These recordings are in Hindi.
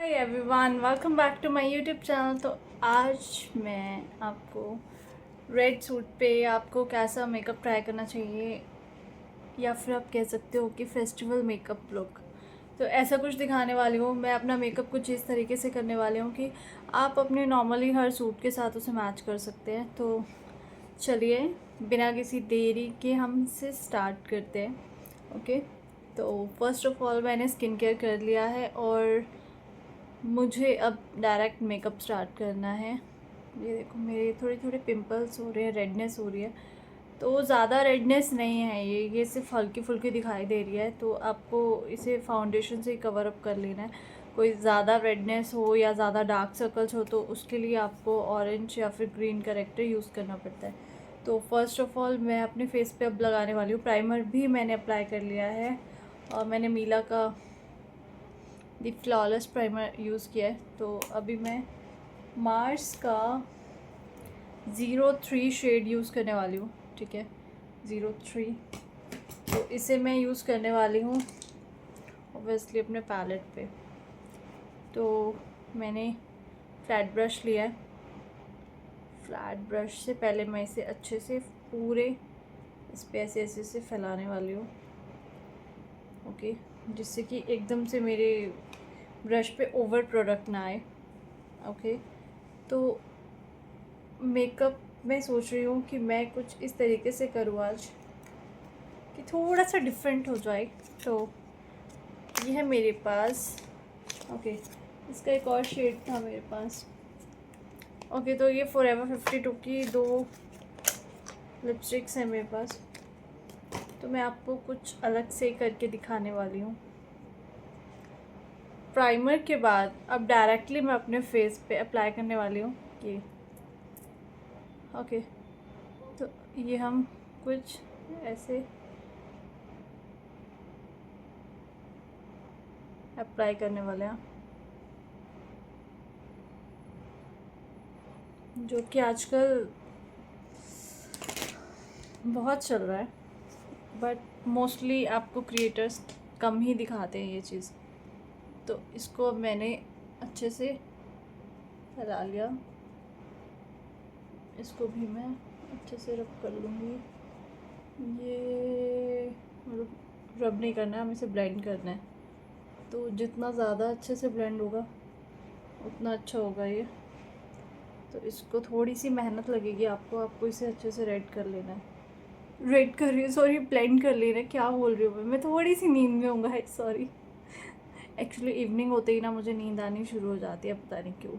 Hi everyone, welcome back to my YouTube channel. तो आज मैं आपको रेड सूट पे आपको कैसा मेकअप ट्राई करना चाहिए, या फिर आप कह सकते हो कि फेस्टिवल मेकअप लुक, तो ऐसा कुछ दिखाने वाली हूँ। मैं अपना मेकअप कुछ इस तरीके से करने वाली हूँ कि आप अपने नॉर्मली हर सूट के साथ उसे मैच कर सकते हैं। तो चलिए बिना किसी देरी के हम इसे स्टार्ट करते हैं। ओके, तो फर्स्ट ऑफ ऑल मैंने स्किन केयर कर लिया है और मुझे अब डायरेक्ट मेकअप स्टार्ट करना है। ये देखो मेरे थोड़े थोड़े पिंपल्स हो रहे हैं, रेडनेस हो रही है। तो ज़्यादा रेडनेस नहीं है, ये सिर्फ हल्की फुल्की दिखाई दे रही है। तो आपको इसे फाउंडेशन से ही कवर अप कर लेना है। कोई ज़्यादा रेडनेस हो या ज़्यादा डार्क सर्कल्स हो तो उसके लिए आपको ऑरेंज या फिर ग्रीन करेक्टर यूज़ करना पड़ता है। तो फर्स्ट ऑफ ऑल मैं अपने फेस पे अब लगाने वाली हूँ। प्राइमर भी मैंने अप्लाई कर लिया है और मैंने मीला का दी फ्लॉलेस प्राइमर यूज़ किया है। तो अभी मैं मार्स का 03 शेड यूज़ करने वाली हूँ। ठीक है, 03। तो इसे मैं यूज़ करने वाली हूँ ओब्वियसली अपने पैलेट पे। तो मैंने फ्लैट ब्रश लिया है। फ्लैट ब्रश से पहले मैं इसे अच्छे से पूरे इस पे ऐसे ऐसे से फैलाने वाली हूँ। ओके, जिससे कि एकदम से मेरे ब्रश पे ओवर प्रोडक्ट ना आए। ओके, तो मेकअप मैं सोच रही हूँ कि मैं कुछ इस तरीके से करूँ आज कि थोड़ा सा डिफरेंट हो जाए। तो ये है मेरे पास। ओके, इसका एक और शेड था मेरे पास। ओके, तो ये फॉरएवर 52 की दो लिपस्टिक्स हैं मेरे पास। तो मैं आपको कुछ अलग से करके दिखाने वाली हूँ। प्राइमर के बाद अब डायरेक्टली मैं अपने फेस पे अप्लाई करने वाली हूँ ये। ओके, तो ये हम कुछ ऐसे अप्लाई करने वाले हैं, जो कि आजकल बहुत चल रहा है। बट मोस्टली आपको क्रिएटर्स कम ही दिखाते हैं ये चीज़। तो इसको अब मैंने अच्छे से फैला लिया। इसको भी मैं अच्छे से रब कर लूँगी। ये मतलब रब नहीं करना है, हमें इसे ब्लेंड करना है। तो जितना ज़्यादा अच्छे से ब्लेंड होगा उतना अच्छा होगा ये। तो इसको थोड़ी सी मेहनत लगेगी आपको इसे अच्छे से रेड कर लेना है। रेड कर रही हूँ, सॉरी, ब्लेंड कर लेना है। क्या बोल रही हूँ मैं थोड़ी सी नींद में हूँ गाइस, सॉरी। एक्चुअली इवनिंग होते ही ना मुझे नींद आनी शुरू हो जाती है, पता नहीं क्यों।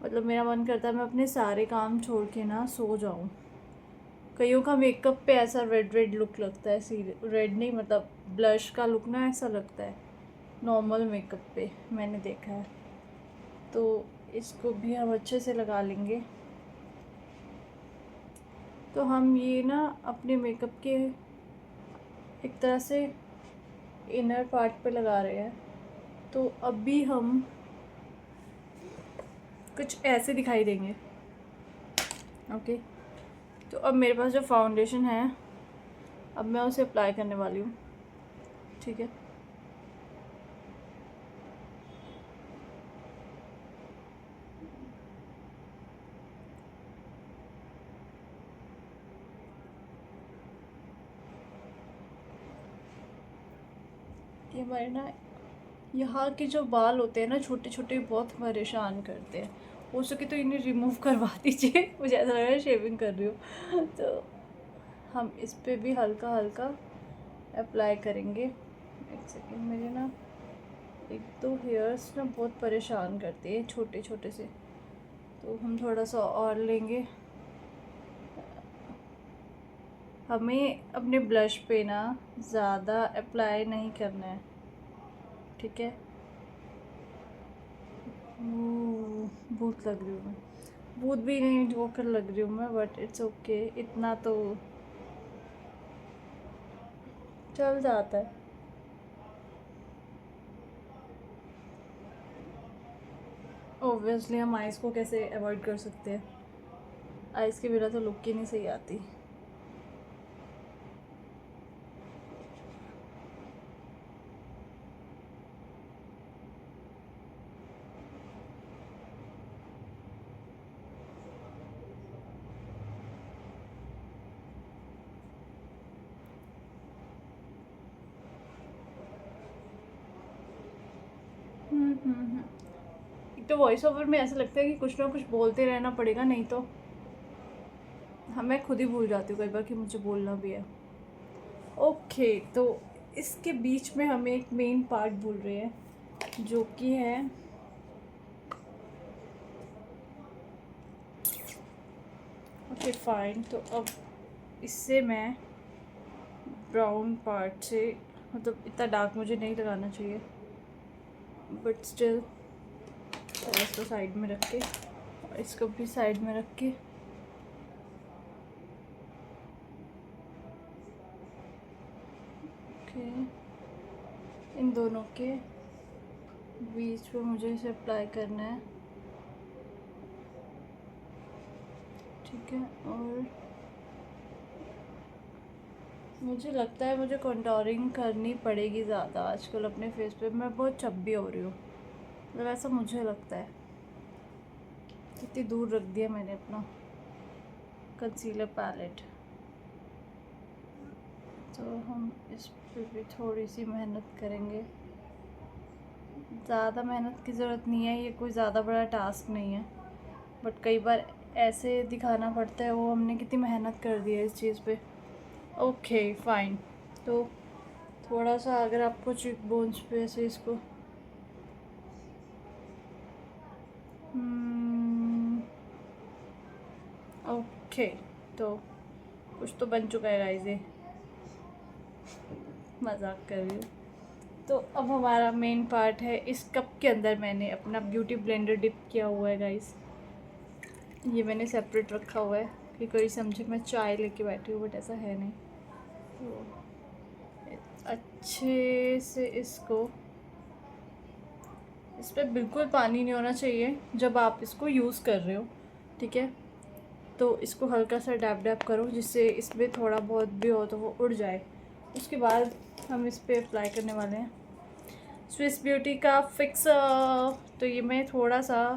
मतलब मेरा मन करता है मैं अपने सारे काम छोड़ के ना सो जाऊँ। कईयों का मेकअप पे ऐसा रेड रेड लुक लगता है, सीरियस रेड नहीं, मतलब ब्लश का लुक ना ऐसा लगता है नॉर्मल मेकअप पे, मैंने देखा है। तो इसको भी हम अच्छे से लगा लेंगे। तो हम ये ना अपने मेकअप के एक तरह से इनर पार्ट पे लगा रहे हैं। तो अभी हम कुछ ऐसे दिखाई देंगे। ओके, तो अब मेरे पास जो फाउंडेशन है अब मैं उसे अप्लाई करने वाली हूँ। ठीक है, ये हमारे ना यहाँ के जो बाल होते हैं ना छोटे छोटे, बहुत परेशान करते हैं। हो सके तो इन्हें रिमूव करवा दीजिए मुझे ऐसा लग रहा है शेविंग कर रही हूँ। तो हम इस पे भी हल्का हल्का अप्लाई करेंगे। एक सेकेंड, मेरे ना एक दो हेयर्स ना बहुत परेशान करते हैं छोटे छोटे से। तो हम थोड़ा सा और लेंगे। हमें अपने ब्लश पे ना ज़्यादा अप्लाई नहीं करना है। ठीक है, भूत लग रही हूँ मैं, भूत भी नहीं जोकर लग रही हूँ मैं, बट इट्स ओके, इतना तो चल जाता है। ओब्वियसली हम आइज़ को कैसे अवॉइड कर सकते हैं, आइज़ के बिना तो लुक ही नहीं सही आती। एक तो वॉइस ओवर में ऐसा लगता है कि कुछ ना कुछ बोलते रहना पड़ेगा, नहीं तो मैं खुद ही भूल जाती हूँ कई बार कि मुझे बोलना भी है। ओके, तो इसके बीच में हमें एक मेन पार्ट भूल रहे हैं जो कि है ओके फाइन। तो अब इससे मैं ब्राउन पार्ट से, मतलब इतना डार्क मुझे नहीं लगाना चाहिए, बट स्टिल इसको साइड में रख के और इसको भी साइड में रख के ओके, इन दोनों के बीच में मुझे इसे अप्लाई करना है, ठीक है। और मुझे लगता है मुझे कंटूरिंग करनी पड़ेगी ज़्यादा आजकल अपने फेस पे, मैं बहुत चब्बी हो रही हूँ, मतलब ऐसा मुझे लगता है। कितनी दूर रख दिया मैंने अपना कंसीलर पैलेट, तो हम इस पे भी थोड़ी सी मेहनत करेंगे। ज़्यादा मेहनत की ज़रूरत नहीं है, ये कोई ज़्यादा बड़ा टास्क नहीं है, बट कई बार ऐसे दिखाना पड़ता है, वो हमने कितनी मेहनत कर दी है इस चीज़ पे। ओके फाइन, तो थोड़ा सा अगर आपको चीक बोन्स पे ऐसे इसको ओके, तो कुछ तो बन चुका है गाइस, ये मजाक कर रही हूँ। तो अब हमारा मेन पार्ट है, इस कप के अंदर मैंने अपना ब्यूटी ब्लेंडर डिप किया हुआ है गाइस। ये मैंने सेपरेट रखा हुआ है कि कोई समझे मैं चाय लेके बैठी हूँ, बट ऐसा है नहीं। तो अच्छे से इसको, इस पर बिल्कुल पानी नहीं होना चाहिए जब आप इसको यूज़ कर रहे हो, ठीक है। तो इसको हल्का सा डैब डैब करो, जिससे इसमें थोड़ा बहुत भी हो तो वो उड़ जाए। उसके बाद हम इस पर अप्लाई करने वाले हैं स्विस ब्यूटी का फिक्सर। तो ये मैं थोड़ा सा,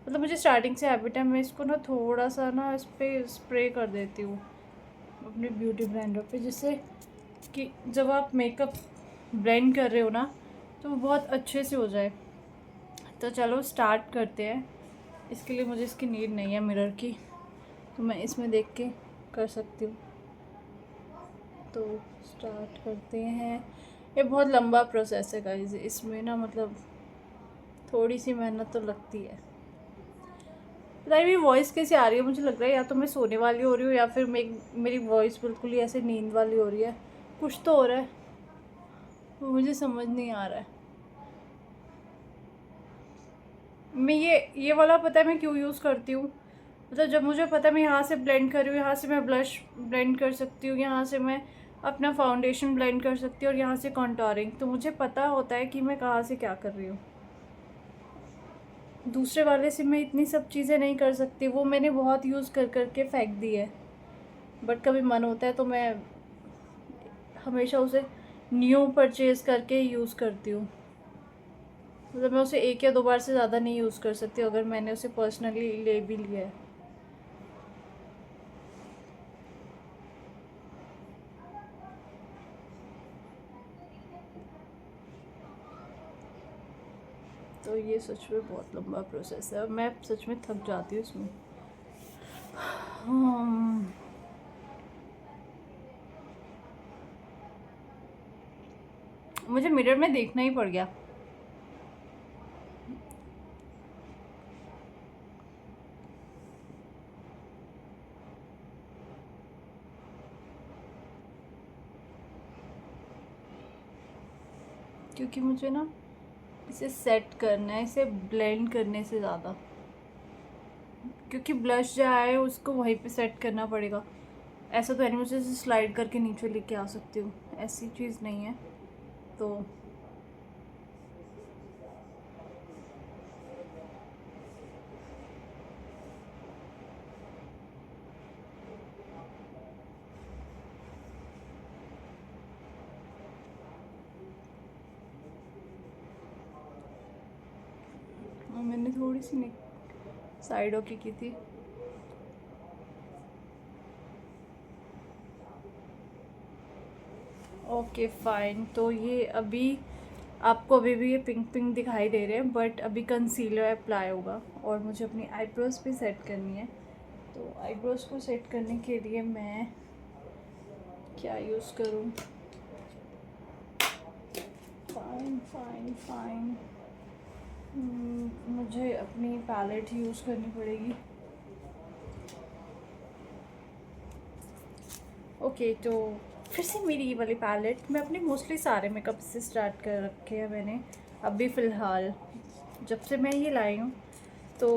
मतलब मुझे स्टार्टिंग से हैबिट है, मैं इसको ना थोड़ा सा ना इस पर स्प्रे कर देती हूँ अपने ब्यूटी ब्लेंडर पे, जिससे कि जब आप मेकअप ब्लेंड कर रहे हो ना तो वो बहुत अच्छे से हो जाए। तो चलो स्टार्ट करते हैं। इसके लिए मुझे इसकी नीड नहीं है मिरर की, तो मैं इसमें देख के कर सकती हूँ। तो स्टार्ट करते हैं। ये बहुत लंबा प्रोसेस है गाइस, इसमें ना मतलब थोड़ी सी मेहनत तो लगती है। पता नहीं मेरी वॉइस कैसी आ रही है, मुझे लग रहा है या तो मैं सोने वाली हो रही हूँ या फिर मेरी वॉइस बिल्कुल ही ऐसे नींद वाली हो रही है, कुछ तो हो रहा है, वो मुझे समझ नहीं आ रहा है। मैं ये वाला पता है मैं क्यों यूज़ करती हूँ, मतलब जब मुझे पता है मैं यहाँ से ब्लेंड कर रही हूँ, यहाँ से मैं ब्लश ब्लेंड कर सकती हूँ, यहाँ से मैं अपना फाउंडेशन ब्लेंड कर सकती हूँ और यहाँ से कॉन्टोरिंग, तो मुझे पता होता है कि मैं कहाँ से क्या कर रही हूँ। दूसरे वाले से मैं इतनी सब चीज़ें नहीं कर सकती, वो मैंने बहुत यूज़ कर करके फेंक दी है, बट कभी मन होता है तो मैं हमेशा उसे न्यू परचेज़ करके यूज़ करती हूँ। मतलब मैं उसे एक या दो बार से ज़्यादा नहीं यूज़ कर सकती अगर मैंने उसे पर्सनली ले भी लिया है। तो ये सच में बहुत लंबा प्रोसेस है और मैं सच में थक जाती हूँ इसमें। मुझे मिरर में देखना ही पड़ गया। क्योंकि मुझे ना इसे सेट करना है, इसे ब्लेंड करने से ज़्यादा, क्योंकि ब्लश जो है उसको वहीं पे सेट करना पड़ेगा। ऐसा तो है नहीं मुझे इसे स्लाइड करके नीचे लेके आ सकती हूँ, ऐसी चीज़ नहीं है। तो मैंने थोड़ी सी साइडों की थी। ओके फाइन, तो ये अभी आपको अभी भी ये पिंक पिंक दिखाई दे रहे हैं, बट अभी कंसीलर अप्लाई होगा और मुझे अपनी आईब्रोज भी सेट करनी है। तो आईब्रोज को सेट करने के लिए मैं क्या यूज़ करूँ? फाइन फाइन फाइन, मुझे अपनी पैलेट यूज़ करनी पड़ेगी। ओके, तो फिर से मेरी ये वाली पैलेट, मैं अपने मोस्टली सारे मेकअप से स्टार्ट कर रखे हैं मैंने अभी फ़िलहाल, जब से मैं ये लाई हूँ। तो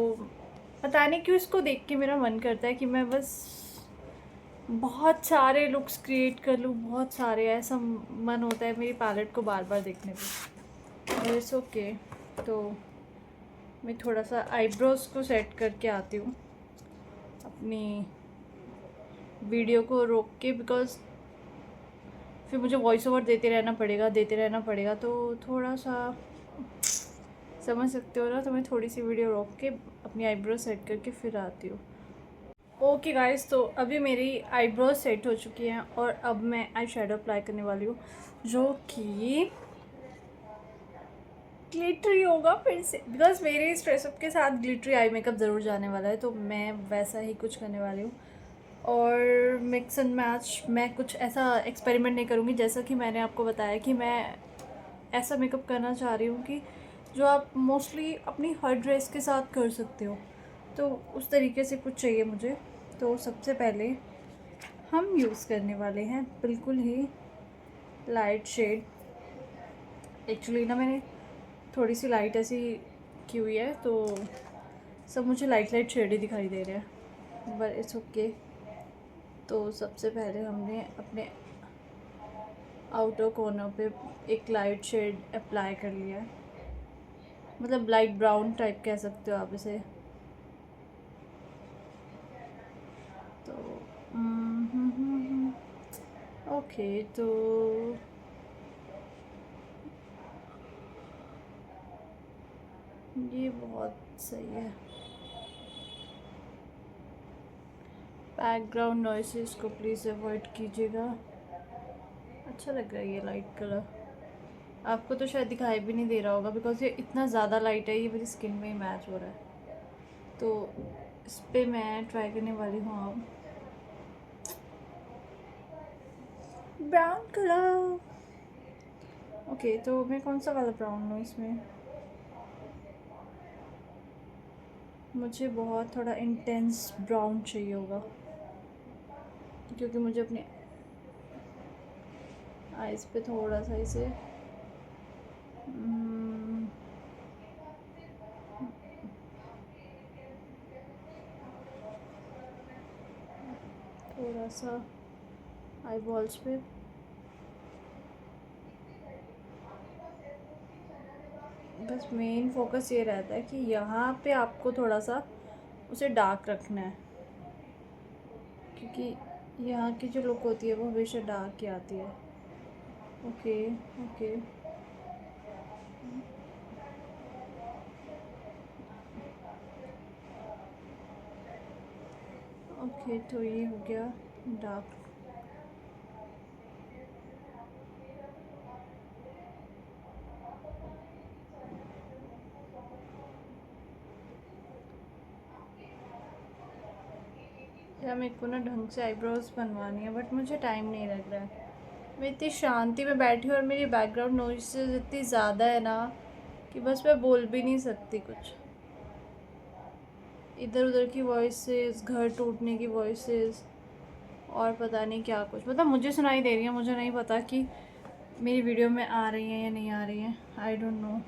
पता नहीं क्यों इसको देख के मेरा मन करता है कि मैं बस बहुत सारे लुक्स क्रिएट कर लूँ, बहुत सारे, ऐसा मन होता है मेरी पैलेट को बार बार देखने पे। और इट्स ओके। तो मैं थोड़ा सा आईब्रोज को सेट करके आती हूँ अपनी वीडियो को रोक के, बिकॉज फिर मुझे वॉइस ओवर देते रहना पड़ेगा। तो थोड़ा सा समझ सकते हो ना, तो मैं थोड़ी सी वीडियो रोक के अपनी आईब्रो सेट करके फिर आती हूँ। ओके गाइस, तो अभी मेरी आईब्रो सेट हो चुकी हैं और अब मैं आई शेडो अप्लाई करने वाली हूँ, जो कि ग्लिटरी होगा फिर से, बिकॉज मेरे इस ड्रेसअप के साथ ग्लिटरी आई मेकअप ज़रूर जाने वाला है, तो मैं वैसा ही कुछ करने वाली हूँ। और मिक्स एंड मैच, मैं कुछ ऐसा एक्सपेरिमेंट नहीं करूँगी, जैसा कि मैंने आपको बताया कि मैं ऐसा मेकअप करना चाह रही हूँ कि जो आप मोस्टली अपनी हर ड्रेस के साथ कर सकते हो। तो उस तरीके से कुछ चाहिए मुझे। तो सबसे पहले हम यूज़ करने वाले हैं बिल्कुल ही लाइट शेड। एक्चुअली ना मैंने थोड़ी सी लाइट ऐसी की हुई है, तो सब मुझे लाइट लाइट शेड ही दिखाई दे रहे हैं, बट इट्स ओके। तो सबसे पहले हमने अपने आउटर कॉर्नर पे एक लाइट शेड अप्लाई कर लिया है, मतलब लाइट ब्राउन टाइप कह सकते हो आप इसे। तो ओके, तो ये बहुत सही है। बैकग्राउंड नॉइसेस को प्लीज़ अवॉइड कीजिएगा। अच्छा लग रहा है ये लाइट कलर, आपको तो शायद दिखाई भी नहीं दे रहा होगा बिकॉज ये इतना ज़्यादा लाइट है, ये मेरी स्किन में ही मैच हो रहा है। तो इस पर मैं ट्राई करने वाली हूँ अब ब्राउन कलर। ओके, तो मैं कौन सा वाला ब्राउन लूँ इसमें? मुझे बहुत थोड़ा इंटेंस ब्राउन चाहिए होगा, क्योंकि मुझे अपने आइज़ पे थोड़ा सा इसे थोड़ा सा आई बॉल्स पे बस मेन फोकस ये रहता है कि यहाँ पे आपको थोड़ा सा उसे डार्क रखना है, क्योंकि यहाँ की जो लुक होती है वो हमेशा डार्क ही आती है। ओके ओके, ओके, तो ये हो गया डार्क। या मेरे को ना ढंग से आईब्रोज बनवानी है, बट मुझे टाइम नहीं लग रहा है। मैं इतनी शांति में बैठी हूँ और मेरी बैकग्राउंड नॉइसेस इतनी ज़्यादा है ना कि बस मैं बोल भी नहीं सकती कुछ। इधर उधर की वॉइसेस, घर टूटने की वॉइसेस, और पता नहीं क्या कुछ, मतलब मुझे सुनाई दे रही है, मुझे नहीं पता कि मेरी वीडियो में आ रही हैं या नहीं आ रही हैं। I don't know.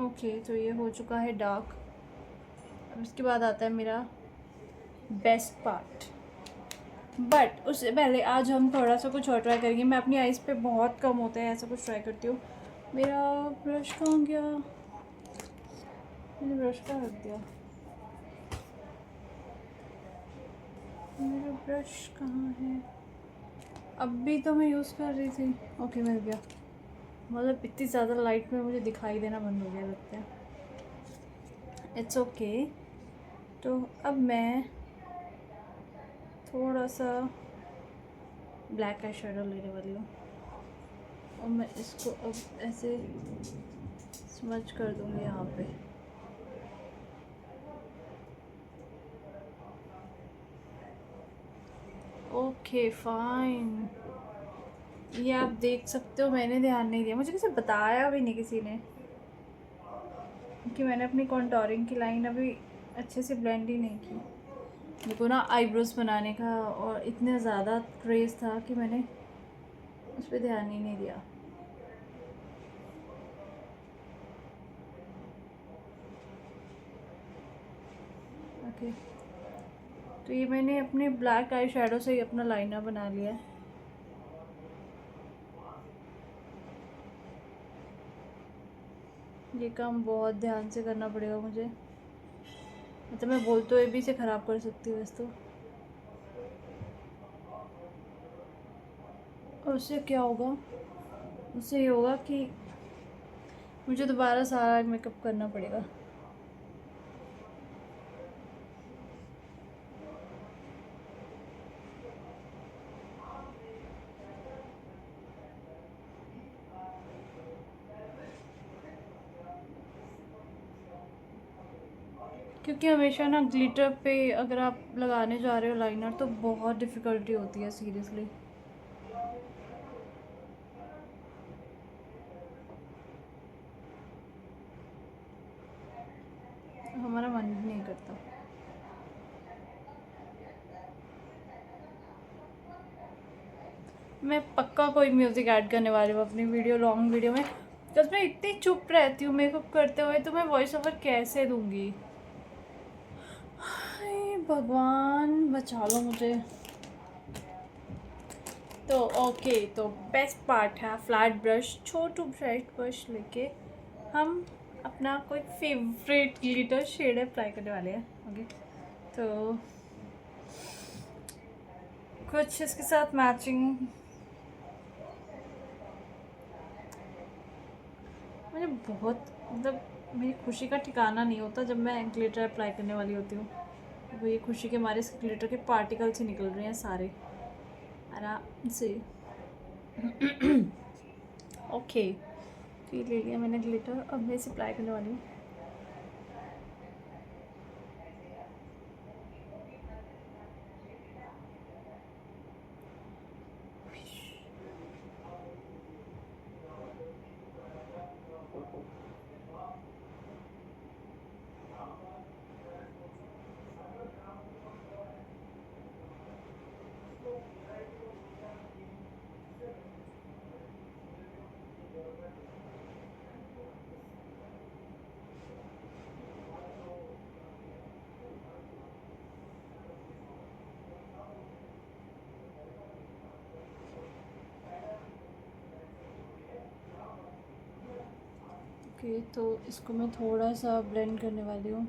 ओके, तो ये हो चुका है डार्क। अब इसके बाद आता है मेरा बेस्ट पार्ट, बट उससे पहले आज हम थोड़ा सा कुछ और ट्राई करेंगे। मैं अपनी आइज़ पे बहुत कम होता है ऐसा कुछ ट्राई करती हूँ। मेरा ब्रश कहाँ गया? मैंने ब्रश कहाँ रख दिया? मेरा ब्रश कहाँ है? अब भी तो मैं यूज़ कर रही थी। ओके, मिल गया। मतलब इतनी ज़्यादा लाइट में मुझे दिखाई देना बंद हो गया लगता है। It's okay. तो अब मैं थोड़ा सा ब्लैक आई शेडो लेने वाली हूँ और मैं इसको अब ऐसे स्मच कर दूँगी यहाँ पे। ओके फाइन, ये आप देख सकते हो मैंने ध्यान नहीं दिया, मुझे किसी बताया भी नहीं किसी ने कि मैंने अपनी कॉन्टोरिंग की लाइन अभी अच्छे से ब्लेंड ही नहीं की। मेरे को ना आईब्रोज बनाने का और इतने ज़्यादा क्रेज़ था कि मैंने उस पर ध्यान ही नहीं दिया। ओके, तो ये मैंने अपने ब्लैक आई शेडो से ही अपना लाइनर बना लिया है। ये काम बहुत ध्यान से करना पड़ेगा मुझे, मतलब मैं बोल तो ये भी से ख़राब कर सकती हूँ वैसे तो। और उससे क्या होगा, उससे ये होगा कि मुझे दोबारा सारा मेकअप करना पड़ेगा। क्योंकि हमेशा ना ग्लिटर पे अगर आप लगाने जा रहे हो लाइनर तो बहुत डिफ़िकल्टी होती है सीरियसली। हमारा मन भी नहीं करता। मैं पक्का कोई म्यूज़िक ऐड करने वाली हूँ अपनी वीडियो, लॉन्ग वीडियो में, बिकॉज मैं इतनी चुप रहती हूँ मेकअप करते हुए, तो मैं वॉइस ओवर कैसे दूँगी। हाय भगवान बचा लो मुझे। तो ओके, तो बेस्ट पार्ट है फ्लैट ब्रश, छोटू ब्राइट ब्रश लेके हम अपना कोई फेवरेट ग्लिटर शेड अप्लाई करने वाले हैं। ओके, तो कुछ इसके साथ मैचिंग मुझे बहुत, मतलब मेरी खुशी का ठिकाना नहीं होता जब मैं ग्लिटर अप्लाई करने वाली होती हूँ। वो ये खुशी के मारे ग्लिटर के पार्टिकल्स ही निकल रहे हैं सारे आराम से। ओके, तो ये ले लिया मैंने ग्लिटर, अब मैं इसे अप्लाई करने वाली हूँ। ओके, तो इसको मैं थोड़ा सा ब्लेंड करने वाली हूँ।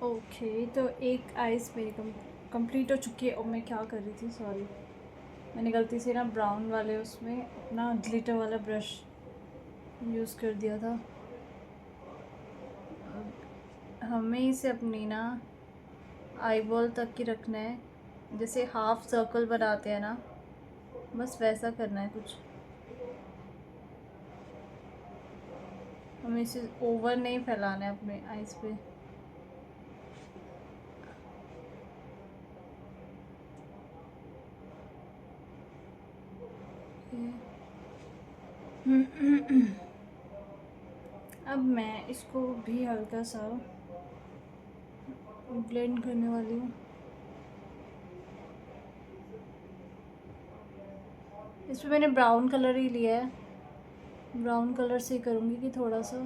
ओके, तो एक आइस मेरी कंप्लीट हो चुकी है। और मैं क्या कर रही थी, सॉरी, मैंने गलती से ना ब्राउन वाले उसमें अपना ग्लिटर वाला ब्रश यूज़ कर दिया था। हमें इसे अपनी ना आईबॉल तक की रखना है, जैसे हाफ सर्कल बनाते हैं ना, बस वैसा करना है कुछ। हमें इसे ओवर नहीं फैलाना है अपने आइज़ पे। अब मैं इसको भी हल्का सा ब्लेंड करने वाली हूँ। इसमें मैंने ब्राउन कलर ही लिया है, ब्राउन कलर से ही करूँगी कि थोड़ा सा,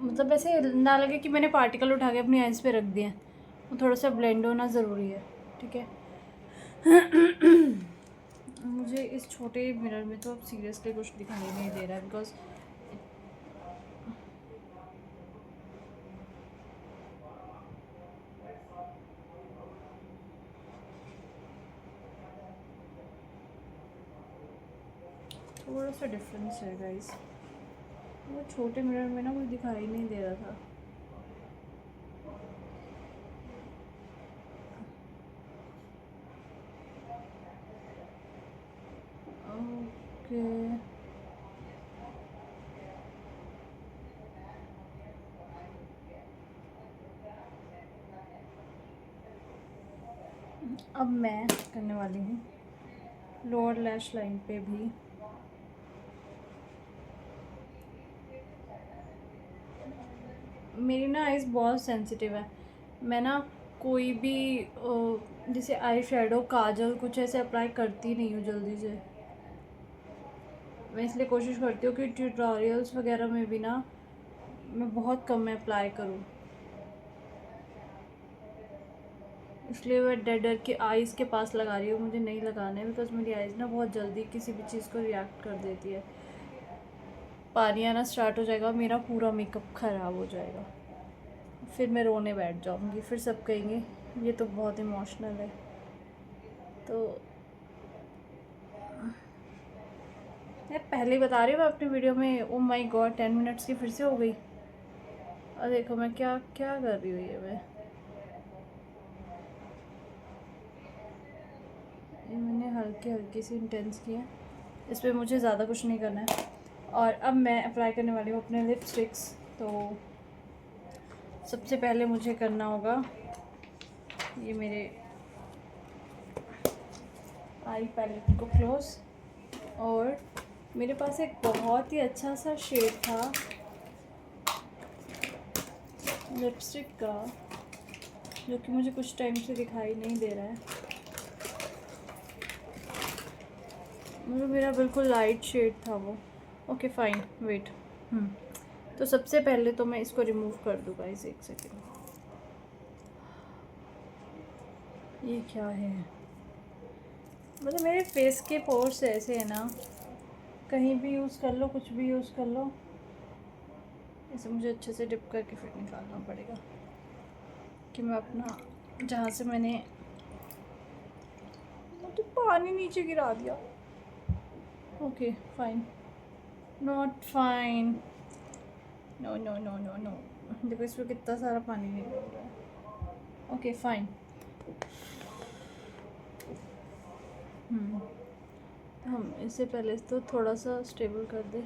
मतलब ऐसे ना लगे कि मैंने पार्टिकल उठा के अपनी आइज़ पे रख दिए हैं। वो थोड़ा सा ब्लेंड होना ज़रूरी है, ठीक है। मुझे इस छोटे मिरर में तो अब सीरियसली कुछ दिखाई नहीं दे रहा है, बिकॉज थोड़ा सा डिफरेंस है गाइस। वो छोटे मिरर में ना कुछ दिखाई नहीं दे रहा था। ओके, अब मैं करने वाली हूँ लोअर लैश लाइन पे भी। मेरी ना आइज़ बहुत सेंसिटिव है। मैं ना कोई भी जैसे आई शेडो, काजल कुछ ऐसे अप्लाई करती नहीं हूँ जल्दी से। मैं इसलिए कोशिश करती हूँ कि ट्यूटोरियल्स वगैरह में भी ना मैं बहुत कम में अप्लाई करूँ। इसलिए मैं डर डर के आइज़ के पास लगा रही हूँ। मुझे नहीं लगाना है बिकॉज मेरी आइज़ ना बहुत जल्दी किसी भी चीज़ को रिएक्ट कर देती है। पानी आना स्टार्ट हो जाएगा, मेरा पूरा मेकअप ख़राब हो जाएगा, फिर मैं रोने बैठ जाऊँगी, फिर सब कहेंगे ये तो बहुत इमोशनल है। तो मैं पहले ही बता रही हूँ, मैं अपनी वीडियो में ओ माय गॉड 10 मिनट्स की फिर से हो गई। और देखो मैं क्या क्या कर रही हूँ ये मैंने हल्की हल्की सी इंटेंस की है। इस पर मुझे ज़्यादा कुछ नहीं करना है। और अब मैं अप्लाई करने वाली हूँ अपने लिपस्टिक्स। तो सबसे पहले मुझे करना होगा ये मेरे आई पैलेट को क्लोज। और मेरे पास एक बहुत ही अच्छा सा शेड था लिपस्टिक का, जो कि मुझे कुछ टाइम से दिखाई नहीं दे रहा है। मतलब मेरा बिल्कुल लाइट शेड था वो। Okay fine, wait. तो सबसे पहले तो मैं इसको रिमूव कर दूँ गाइस, एक सेकेंड। ये क्या है? मतलब मेरे फेस के पोर्स ऐसे है ना, कहीं भी यूज़ कर लो, कुछ भी यूज़ कर लो, इसे मुझे अच्छे से डिप करके फिर निकालना पड़ेगा कि मैं अपना जहाँ से मैंने तो पानी नीचे गिरा दिया। Okay fine, not fine, no no no no no. देखो इसमें कितना सारा पानी निकल रहा है। Okay fine. हम इससे पहले तो थोड़ा सा स्टेबल कर दे,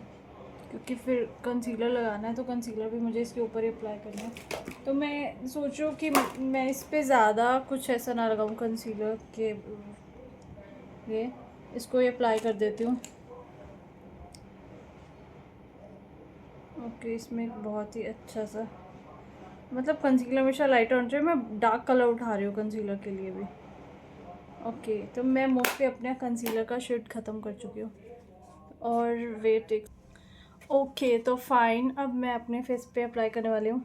क्योंकि फिर कंसीलर लगाना है, तो कंसीलर भी मुझे इसके ऊपर ही अप्लाई करना है। तो मैं सोचूं कि मैं इस पर ज़्यादा कुछ ऐसा ना लगाऊं कंसीलर के लिए, इसको ही अप्लाई कर देती हूँ। ओके, इसमें एक बहुत ही अच्छा सा, मतलब कंसीलर हमेशा लाइटर होना चाहिए, मैं डार्क कलर उठा रही हूँ कंसीलर के लिए भी। ओके, तो मैं मोस्टली अपने कंसीलर का शेड ख़त्म कर चुकी हूँ। और वेट एक, ओके तो फाइन, अब मैं अपने फेस पे अप्लाई करने वाली हूँ।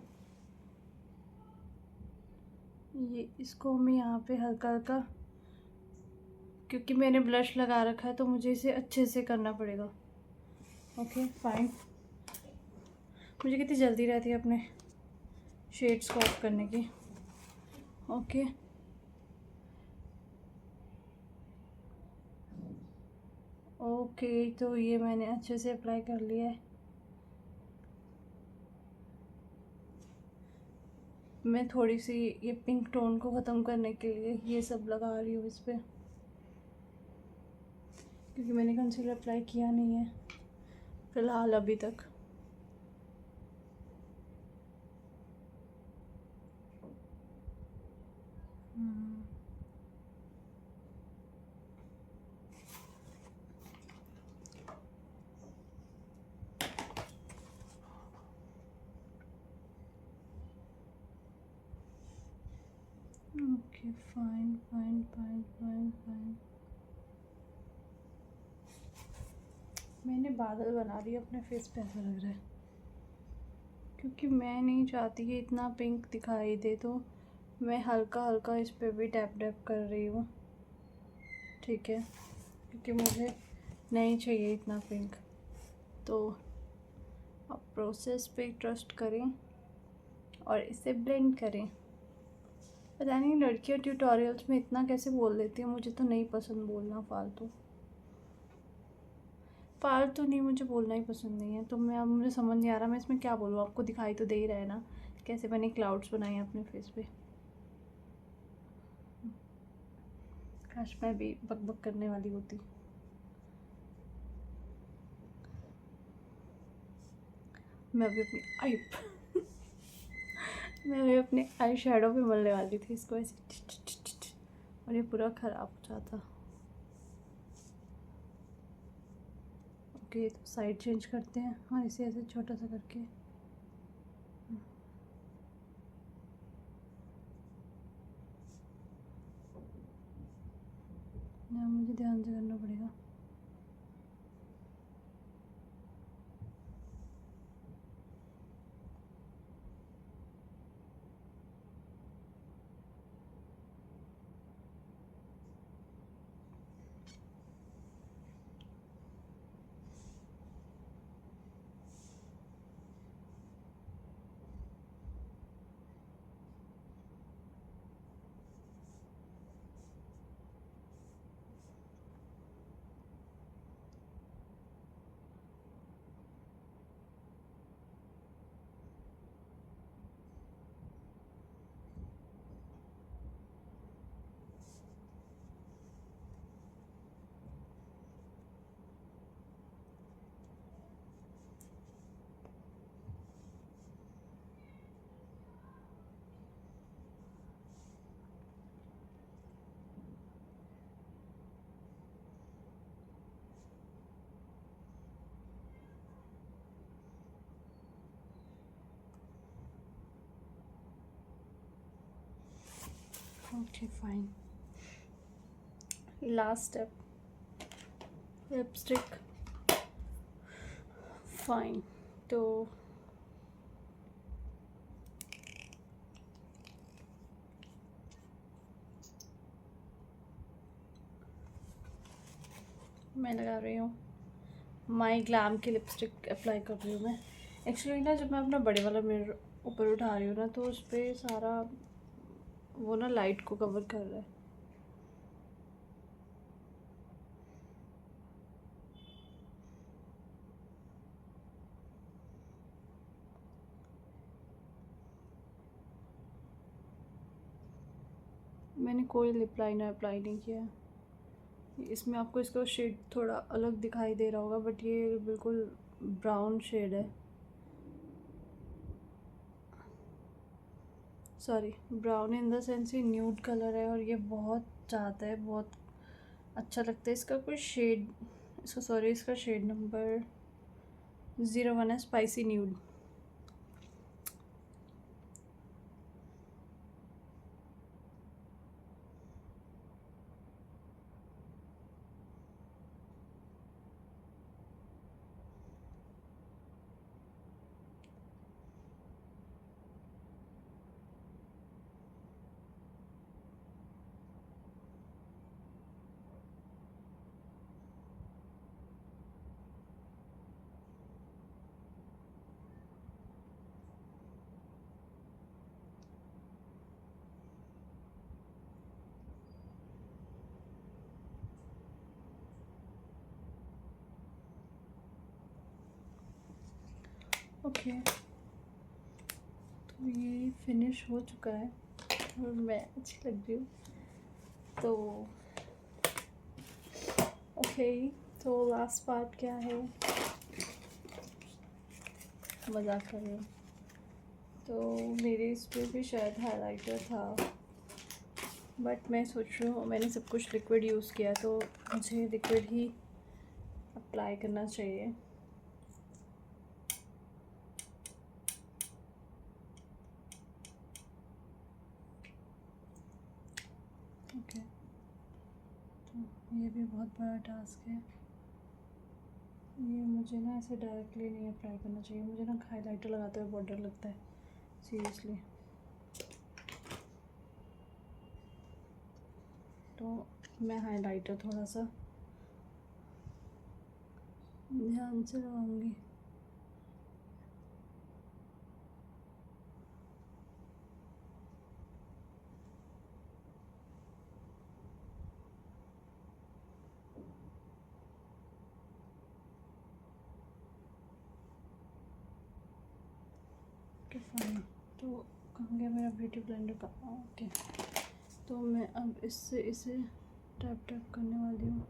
ये इसको मैं यहाँ पे हल्का हल्का, क्योंकि मैंने ब्लश लगा रखा है तो मुझे इसे अच्छे से करना पड़ेगा। Okay fine. मुझे कितनी जल्दी रहती है अपने शेड्स को ऑफ करने की। ओके ओके, तो ये मैंने अच्छे से अप्लाई कर लिया है। मैं थोड़ी सी ये पिंक टोन को ख़त्म करने के लिए ये सब लगा रही हूँ इस पर, क्योंकि मैंने कंसीलर अप्लाई किया नहीं है फ़िलहाल अभी तक। Okay fine fine fine fine fine. मैंने बादल बना दिए अपने फेस पे, ऐसा लग रहा है, क्योंकि मैं नहीं चाहती कि इतना पिंक दिखाई दे, तो मैं हल्का हल्का इस पे भी टैप टैप कर रही हूँ। ठीक है, क्योंकि मुझे नहीं चाहिए इतना पिंक। तो आप प्रोसेस पे ट्रस्ट करें और इसे ब्लेंड करें। पता नहीं लड़कियाँ ट्यूटोरियल्स में इतना कैसे बोल देती हैं, मुझे तो नहीं पसंद बोलना फालतू फालतू नहीं, मुझे बोलना ही पसंद नहीं है। तो मैं अब मुझे समझ नहीं आ रहा मैं इसमें क्या बोलूँ। आपको दिखाई तो दे ही रहा है ना कैसे मैंने क्लाउड्स बनाए हैं अपने फेस पे। काश मैं भी बकबक करने वाली होती। मैं अभी अपनी आई मैं अभी अपने आई शेडो पे मलने वाली थी इसको ऐसे और ये पूरा ख़राब हो जाता। ओके, तो साइड चेंज करते हैं और इसे ऐसे छोटा सा करके मुझे ध्यान से करना पड़ेगा। Okay fine. Last step lipstick. Fine, तो मैं लगा रही हूँ माई ग्लैम की लिपस्टिक अप्लाई कर रही हूँ मैं। एक्चुअली ना जब मैं अपना बड़े वाला मिरर ऊपर उठा रही हूँ ना तो उस पर सारा वो ना लाइट को कवर कर रहा है। मैंने कोई लिप लाइनर अप्लाई नहीं किया है। इसमें आपको इसका शेड थोड़ा अलग दिखाई दे रहा होगा बट ये बिल्कुल ब्राउन शेड है। Sorry, brown in the sense ये न्यूड कलर है और ये बहुत चाहता है, बहुत अच्छा लगता है। इसका कोई शेड, इसका सॉरी इसका शेड नंबर 01 है, स्पाइसी न्यूड। ओके, तो ये फिनिश हो चुका है और मैं अच्छी लग रही हूँ। तो ओके, तो लास्ट पार्ट क्या है, मजाक कर रही हूँ। तो मेरे इस पर भी शायद हाइलाइटर था बट मैं सोच रही हूँ मैंने सब कुछ लिक्विड यूज़ किया तो मुझे लिक्विड ही अप्लाई करना चाहिए। ओके, तो ये भी बहुत बड़ा टास्क है। ये मुझे ना ऐसे डायरेक्टली नहीं अप्लाई करना चाहिए, मुझे ना हाइलाइटर लगाते हुए बहुत डर लगता है सीरियसली। तो मैं हाइलाइटर थोड़ा सा ध्यान से लगाऊंगी। Okay fine. तो कहाँ गया मेरा ब्यूटी ब्लेंडर का? ओके, तो मैं अब इससे इसे टैप टैप करने वाली हूँ।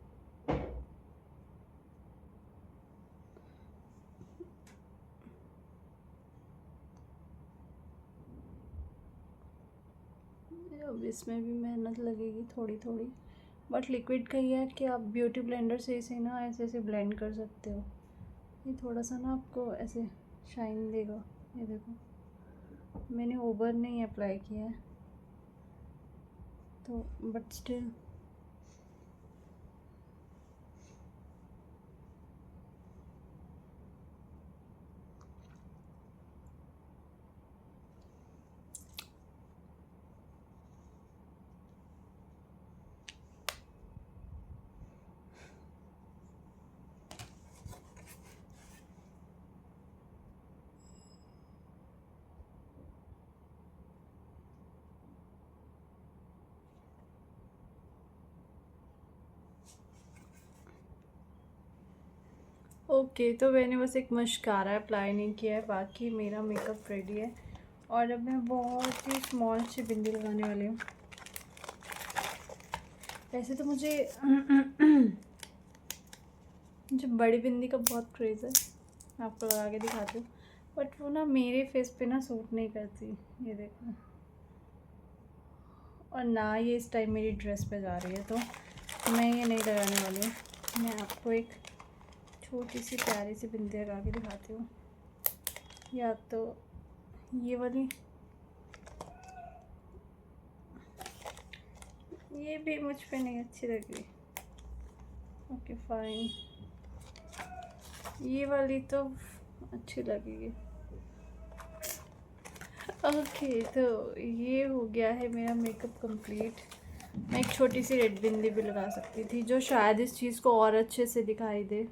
अब इसमें भी मेहनत लगेगी थोड़ी थोड़ी, बट लिक्विड का ये है कि आप ब्यूटी ब्लेंडर से इसे ना ऐसे ऐसे ब्लेंड कर सकते हो। ये थोड़ा सा ना आपको ऐसे शाइन देगा। ये देखो, मैंने ओवर नहीं अप्लाई किया है तो, बट स्टिल ओके। तो मैंने बस एक मस्कारा अप्लाई नहीं किया है, बाकी मेरा मेकअप रेडी है। और अब मैं बहुत ही स्मॉल सी बिंदी लगाने वाली हूँ। वैसे तो मुझे मुझे बड़ी बिंदी का बहुत क्रेज़ है, मैं आपको लगा के दिखाती हूँ, बट वो ना मेरे फेस पे ना सूट नहीं करती। ये देखो, और ना ये इस टाइम मेरी ड्रेस पे जा रही है, तो मैं ये नहीं लगाने वाली हूँ। मैं आपको एक छोटी सी प्यारी सी बिंदी लगा के दिखाती हूँ। या तो ये वाली, ये भी मुझ पे नहीं अच्छी लग रही। ओके फाइन, ये वाली तो अच्छी लगेगी। ओके, तो ये हो गया है मेरा मेकअप कंप्लीट। मैं एक छोटी सी रेड बिंदी भी लगा सकती थी, जो शायद इस चीज़ को और अच्छे से दिखाई दे।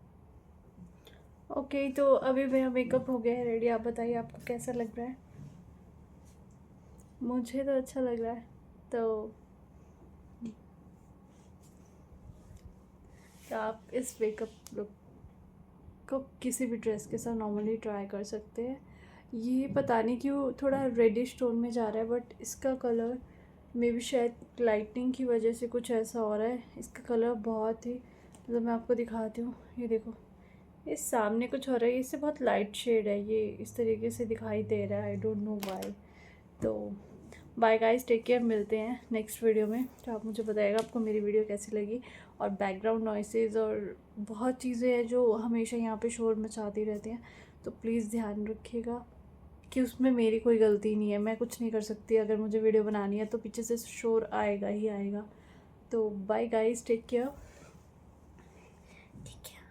ओके, तो अभी मेरा मेकअप हो गया है रेडी। आप बताइए आपको कैसा लग रहा है? मुझे तो अच्छा लग रहा है। तो आप इस मेकअप लुक को किसी भी ड्रेस के साथ नॉर्मली ट्राई कर सकते हैं। ये पता नहीं क्यों थोड़ा रेडिश टोन में जा रहा है, बट इसका कलर मे भी शायद लाइटनिंग की वजह से कुछ ऐसा हो रहा है। इसका कलर बहुत ही, मतलब मैं आपको दिखाती हूँ, ये देखो, इस सामने कुछ हो रहा है, इससे बहुत लाइट शेड है, ये इस तरीके से दिखाई दे रहा है। I don't know why. तो बाय गाइस, टेक केयर, मिलते हैं नेक्स्ट वीडियो में। तो आप मुझे बताइएगा आपको मेरी वीडियो कैसी लगी। और बैकग्राउंड नॉइसेज और बहुत चीज़ें हैं जो हमेशा यहाँ पे शोर मचाती रहती हैं, तो प्लीज़ ध्यान रखिएगा कि उसमें मेरी कोई गलती नहीं है। मैं कुछ नहीं कर सकती, अगर मुझे वीडियो बनानी है तो पीछे से शोर आएगा ही आएगा। तो बाय गाइस, टेक केयर। ठीक है।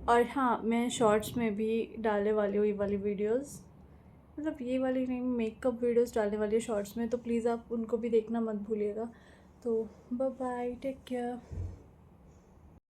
और हाँ, मैं शॉर्ट्स में भी डालने वाली हूँ ये वाली वीडियोस, मतलब ये वाली नहीं, मेकअप वीडियोस डालने वाली है शॉर्ट्स में, तो प्लीज़ आप उनको भी देखना मत भूलिएगा। तो बाय बाय, टेक केयर।